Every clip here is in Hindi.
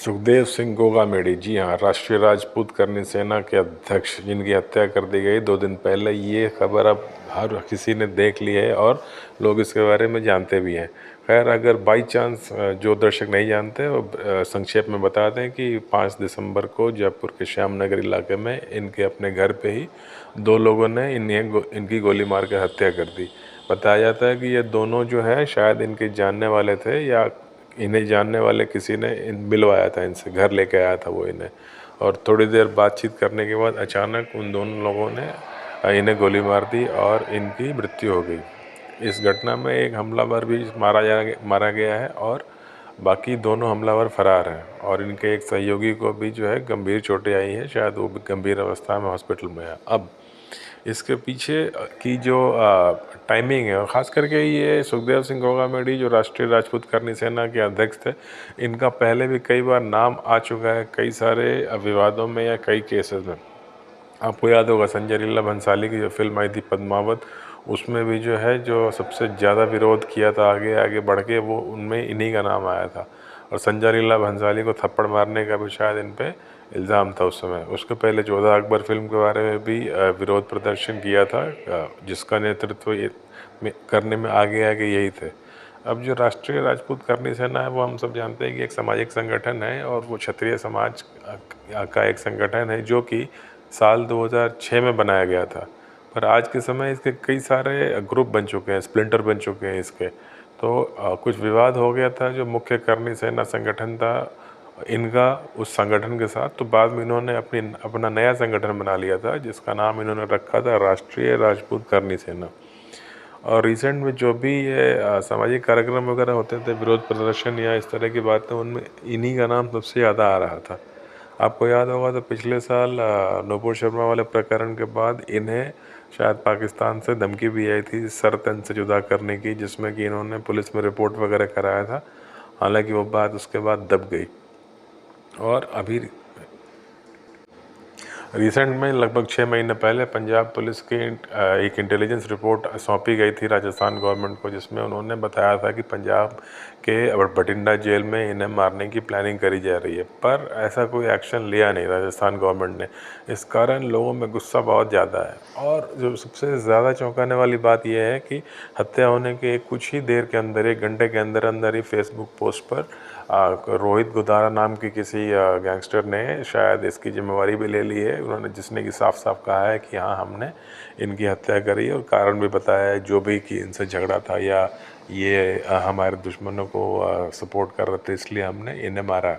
सुखदेव सिंह गोगामेडी, जी हाँ, राष्ट्रीय राजपूत करनी सेना के अध्यक्ष जिनकी हत्या कर दी गई 2 दिन पहले, ये खबर अब हर किसी ने देख ली है और लोग इसके बारे में जानते भी हैं। खैर, अगर बाई चांस जो दर्शक नहीं जानते वो संक्षेप में बता दें कि 5 दिसंबर को जयपुर के श्याम नगर इलाके में इनके अपने घर पे ही 2 लोगों ने इनकी गोली मार के हत्या कर दी। बताया जाता है कि ये दोनों जो है शायद इनके जानने वाले थे या इन्हें जानने वाले किसी ने मिलवाया था, इनसे घर लेके आया था वो इन्हें। और थोड़ी देर बातचीत करने के बाद अचानक उन दोनों लोगों ने इन्हें गोली मार दी और इनकी मृत्यु हो गई। इस घटना में एक हमलावर भी मारा गया है और बाकी दोनों हमलावर फरार हैं और इनके एक सहयोगी को भी जो है गंभीर चोटें आई हैं, शायद वो भी गंभीर अवस्था में हॉस्पिटल में है। अब इसके पीछे की जो टाइमिंग है, और ख़ास करके ये सुखदेव सिंह गोगामेडी जो राष्ट्रीय राजपूत करनी सेना के अध्यक्ष थे, इनका पहले भी कई बार नाम आ चुका है कई सारे विवादों में या कई केसेस में। आपको याद होगा संजय लीला भंसाली की जो फिल्म आई थी पद्मावत, उसमें भी जो है जो सबसे ज़्यादा विरोध किया था आगे आगे बढ़ के, वो उनमें इन्हीं का नाम आया था। और संजय लीला भंसाली को थप्पड़ मारने का भी शायद इन पे इल्ज़ाम था उस समय। उसके पहले जोधा अकबर फिल्म के बारे में भी विरोध प्रदर्शन किया था, जिसका नेतृत्व करने में आगे आगे यही थे। अब जो राष्ट्रीय राजपूत करनी सेना है वो हम सब जानते हैं कि एक सामाजिक संगठन है और वो क्षत्रिय समाज का एक संगठन है जो कि साल 2006 में बनाया गया था। पर आज के समय इसके कई सारे ग्रुप बन चुके हैं, स्प्लिंटर बन चुके हैं इसके। तो कुछ विवाद हो गया था जो मुख्य करनी सेना संगठन था इनका उस संगठन के साथ। तो बाद में इन्होंने अपना नया संगठन बना लिया था जिसका नाम इन्होंने रखा था राष्ट्रीय राजपूत करनी सेना। और रिसेंट में जो भी ये सामाजिक कार्यक्रम वगैरह होते थे, विरोध प्रदर्शन या इस तरह की बातें, उनमें इन्हीं का नाम सबसे ज़्यादा आ रहा था। आपको याद होगा तो पिछले साल नुपुर शर्मा वाले प्रकरण के बाद इन्हें शायद पाकिस्तान से धमकी भी आई थी सर तन से जुदा करने की, जिसमें कि इन्होंने पुलिस में रिपोर्ट वगैरह कराया था। हालांकि वो बात उसके बाद दब गई। और अभी रिसेंट में लगभग 6 महीने पहले पंजाब पुलिस की एक इंटेलिजेंस रिपोर्ट सौंपी गई थी राजस्थान गवर्नमेंट को, जिसमें उन्होंने बताया था कि पंजाब के बठिंडा जेल में इन्हें मारने की प्लानिंग करी जा रही है। पर ऐसा कोई एक्शन लिया नहीं राजस्थान गवर्नमेंट ने। इस कारण लोगों में गुस्सा बहुत ज़्यादा है। और जो सबसे ज़्यादा चौंकाने वाली बात यह है कि हत्या होने के कुछ ही देर के अंदर, 1 घंटे के अंदर अंदर ही फेसबुक पोस्ट पर रोहित गुदारा नाम की किसी गैंगस्टर ने शायद इसकी जिम्मेवारी भी ले ली है। उन्होंने जिसने कि साफ साफ कहा है कि हाँ, हमने इनकी हत्या करी और कारण भी बताया है जो भी कि इनसे झगड़ा था या ये हमारे दुश्मनों को सपोर्ट कर रहे थे इसलिए हमने इन्हें मारा।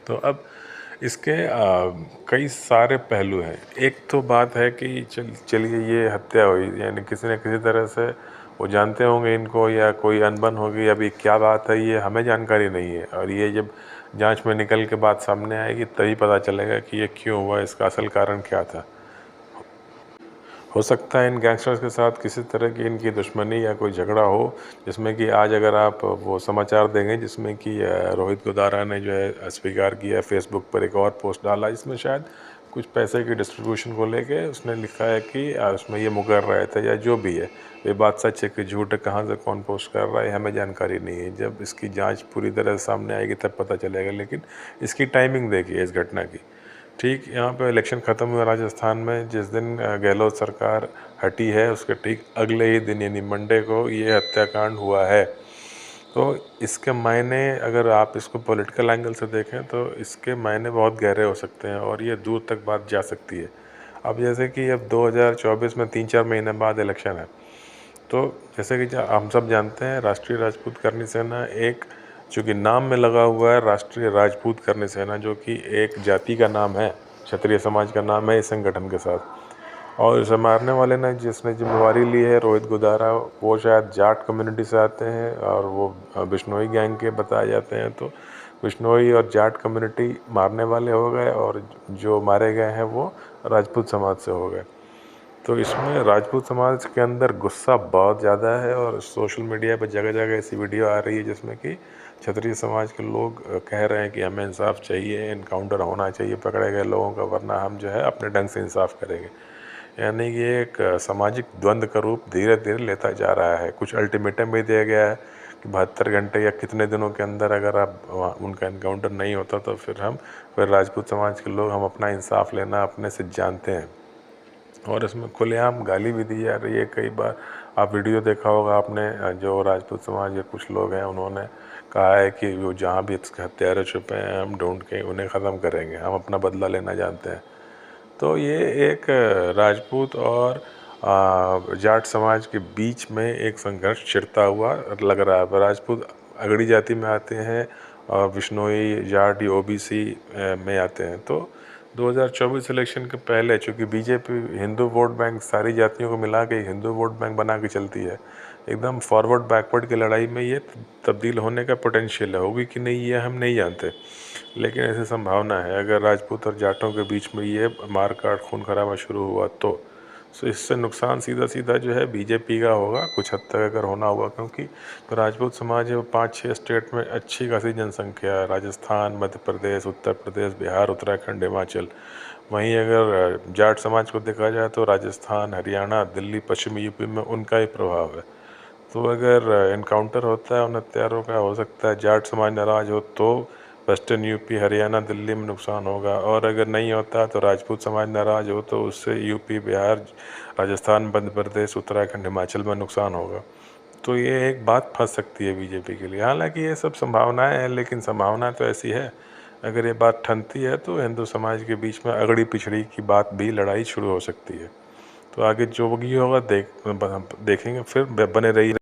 तो अब इसके कई सारे पहलू हैं। एक तो बात है कि चलिए ये हत्या हुई, यानी किसी न किसी तरह से वो जानते होंगे इनको या कोई अनबन होगी। अभी क्या बात है ये हमें जानकारी नहीं है और ये जब जांच में निकल के बात सामने आएगी तभी पता चलेगा कि ये क्यों हुआ, इसका असल कारण क्या था। हो सकता है इन गैंगस्टर्स के साथ किसी तरह की इनकी दुश्मनी या कोई झगड़ा हो, जिसमें कि आज अगर आप वो समाचार देंगे जिसमें कि रोहित गुदारा ने जो है स्वीकार किया, फेसबुक पर एक और पोस्ट डाला जिसमें शायद कुछ पैसे की डिस्ट्रीब्यूशन को लेके उसने लिखा है कि उसमें ये मुकर रहे थे या जो भी है। ये बात सच है कि झूठ है, कहाँ से कौन पोस्ट कर रहा है हमें जानकारी नहीं है। जब इसकी जांच पूरी तरह से सामने आएगी तब पता चलेगा। लेकिन इसकी टाइमिंग देखिए इस घटना की। ठीक यहाँ पे इलेक्शन ख़त्म हुआ राजस्थान में, जिस दिन गहलोत सरकार हटी है उसके ठीक अगले ही दिन यानी मंडे को ये हत्याकांड हुआ है। तो इसके मायने अगर आप इसको पॉलिटिकल एंगल से देखें तो इसके मायने बहुत गहरे हो सकते हैं और ये दूर तक बात जा सकती है। अब जैसे कि अब 2024 में 3-4 महीने बाद इलेक्शन है, तो जैसे कि हम सब जानते हैं राष्ट्रीय राजपूत करनी सेना एक, चूँकि नाम में लगा हुआ है राष्ट्रीय राजपूत करनी सेना, जो कि एक जाति का नाम है, क्षत्रिय समाज का नाम है इस संगठन के साथ। और इसे मारने वाले ने जिसने जिम्मेवारी ली है रोहित गुदारा, वो शायद जाट कम्युनिटी से आते हैं और वो बिश्नोई गैंग के बताए जाते हैं। तो बिश्नोई और जाट कम्युनिटी मारने वाले हो गए और जो मारे गए हैं वो राजपूत समाज से हो गए। तो इसमें राजपूत समाज के अंदर गुस्सा बहुत ज़्यादा है और सोशल मीडिया पर जगह जगह ऐसी वीडियो आ रही है जिसमें कि क्षत्रिय समाज के लोग कह रहे हैं कि हमें इंसाफ चाहिए, इनकाउंटर होना चाहिए पकड़े गए लोगों का, वरना हम जो है अपने ढंग से इंसाफ करेंगे। यानी कि एक सामाजिक द्वंद्व का रूप धीरे धीरे लेता जा रहा है। कुछ अल्टीमेटम भी दिया गया है कि 72 घंटे या कितने दिनों के अंदर अगर आप उनका एनकाउंटर नहीं होता तो फिर राजपूत समाज के लोग हम अपना इंसाफ लेना अपने से जानते हैं। और इसमें खुलेआम गाली भी दी जा रही है। कई बार आप वीडियो देखा होगा आपने, जो राजपूत समाज के कुछ लोग हैं उन्होंने कहा है कि वो जहाँ भी इसके हत्यारे छुपे हैं हम ढूंढ के उन्हें ख़त्म करेंगे, हम अपना बदला लेना जानते हैं। तो ये एक राजपूत और जाट समाज के बीच में एक संघर्ष छिड़ता हुआ लग रहा है। राजपूत अगड़ी जाति में आते हैं और बिश्नोई जाट या ओबीसी में आते हैं। तो 2024 इलेक्शन के पहले चूँकि बीजेपी हिंदू वोट बैंक सारी जातियों को मिला के हिंदू वोट बैंक बना के चलती है, एकदम फॉरवर्ड बैकवर्ड की लड़ाई में ये तब्दील होने का पोटेंशियल है। होगी कि नहीं ये हम नहीं जानते, लेकिन ऐसी संभावना है। अगर राजपूत और जाटों के बीच में ये मार काट खून खराबा शुरू हुआ तो इससे नुकसान सीधा सीधा जो है बीजेपी का होगा कुछ हद तक अगर होना हुआ, क्योंकि तो राजपूत समाज है वो 5-6 स्टेट में अच्छी खासी जनसंख्या है, राजस्थान, मध्य प्रदेश, उत्तर प्रदेश, बिहार, उत्तराखंड, हिमाचल। वहीं अगर जाट समाज को देखा जाए तो राजस्थान, हरियाणा, दिल्ली, पश्चिमी यूपी में उनका ही प्रभाव है। तो अगर इनकाउंटर होता है उन हत्यारों का, हो सकता है जाट समाज नाराज़ हो तो वेस्टर्न यूपी, हरियाणा, दिल्ली में नुकसान होगा, और अगर नहीं होता तो राजपूत समाज नाराज़ हो तो उससे यूपी, बिहार, राजस्थान, मध्य प्रदेश, उत्तराखंड, हिमाचल में नुकसान होगा। तो ये एक बात फंस सकती है बीजेपी के लिए। हालांकि ये सब संभावनाएं हैं, लेकिन संभावना तो ऐसी है अगर ये बात ठनती है तो हिंदू समाज के बीच में अगड़ी पिछड़ी की बात भी लड़ाई शुरू हो सकती है। तो आगे जो भी होगा देखेंगे। फिर बने रहिए।